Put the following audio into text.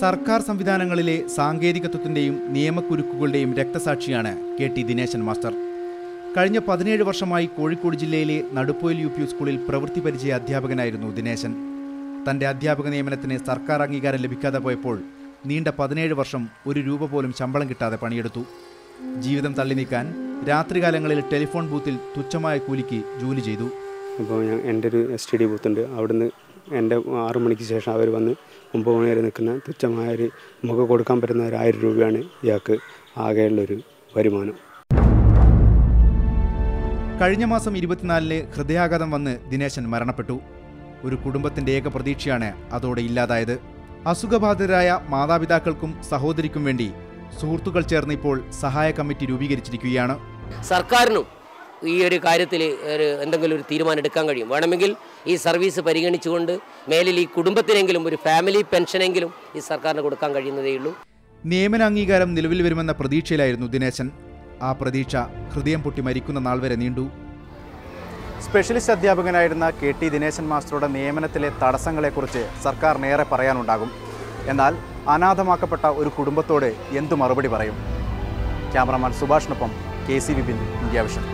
സർക്കാർ സംവിധാനങ്ങളിലെ സാങ്കേതികത്വത്തിൻ്റെയും നിയമക്കുരുക്കുകളുടെയും രക്തസാക്ഷിയാണ് KT Dineshan master. കഴിഞ്ഞ 17 വർഷമായി കോഴിക്കോട് ജില്ലയിലെ നടുപ്പോയിൽ UP സ്കൂളിൽ പ്രവൃത്തി പരിചയ അധ്യാപകനായിരുന്നു ദിനേശൻ. തൻ്റെ അധ്യാപക നിയമനത്തിന് സർക്കാർ അംഗീകാരം ലഭിക്കാതെ പോയപ്പോൾ നീണ്ട 17 വർഷം ഒരു രൂപ പോലും ശമ്പളം കിട്ടാതെ പണിയെടുത്തു. ജീവിതം തള്ളി നീക്കാൻ രാത്രികാലങ്ങളിൽ ടെലിഫോൺ ബൂത്തിൽ തുച്ഛമായ കൂലിക്ക് ജോലി ചെയ്തു. അപ്പോൾ എൻ്റെ ഒരു STD ബൂത്തുണ്ട്. അവിടുന്ന് എൻ്റെ 6 മണിക്ക് ശേഷം അവർ വന്ന് 9 മണി വരെ നിൽക്കുന്ന തുച്ഛമായൊരു നമുക്ക് കൊടുക്കാൻ പറ്റുന്ന 1000 രൂപയാണ് ഇയാൾക്ക് ആകെയുള്ളൊരു വരുമാനം. കഴിഞ്ഞ മാസം 24-ന് ഹൃദയാഘാതം വന്ന് ദിനേശൻ മരണപ്പെട്ടു. ഒരു കുടുംബത്തിൻ്റെ ഏക പ്രതീക്ഷയാണ് അതോടെ ഇല്ലാതായത്. അസുഖബാധിതരായ മാതാപിതാക്കൾക്കും സഹോദരിക്കും വേണ്ടി സുഹൃത്തുക്കൾ ചേർന്ന് ഇപ്പോൾ സഹായ കമ്മിറ്റി രൂപീകരിച്ചിരിക്കുകയാണ്. സർക്കാരിനും ഈ ഒരു കാര്യത്തിൽ എന്തെങ്കിലും ഒരു തീരുമാനം എടുക്കാൻ കഴിയും. വേണമെങ്കിൽ ഈ സർവീസ് പരിഗണിച്ചുകൊണ്ട് മേലിൽ ഈ കുടുംബത്തിനെങ്കിലും ഒരു ഫാമിലി പെൻഷനെങ്കിലും ഈ സർക്കാരിന് കൊടുക്കാൻ കഴിയുന്നതേയുള്ളൂ. നിയമന അംഗീകാരം നിലവിൽ വരുമെന്ന പ്രതീക്ഷയിലായിരുന്നു ദിനേശൻ. ആ പ്രതീക്ഷ ഹൃദയം പൊട്ടി മരിക്കുന്ന നാൾ വരെ നീണ്ടു. സ്പെഷ്യലിസ്റ്റ് അധ്യാപകനായിരുന്ന KT ദിനേശൻ മാസ്റ്ററുടെ നിയമനത്തിലെ തടസ്സങ്ങളെക്കുറിച്ച് സർക്കാരിനേറെ പറയാനുണ്ടാകും. എന്നാൽ അനാഥമാക്കപ്പെട്ട ഒരു കുടുംബത്തോട് എന്തു മറുപടി പറയും? ക്യാമറമാൻ സുഭാഷിനൊപ്പം KC വിപിൻ, ഇന്ത്യ വിഷൻ.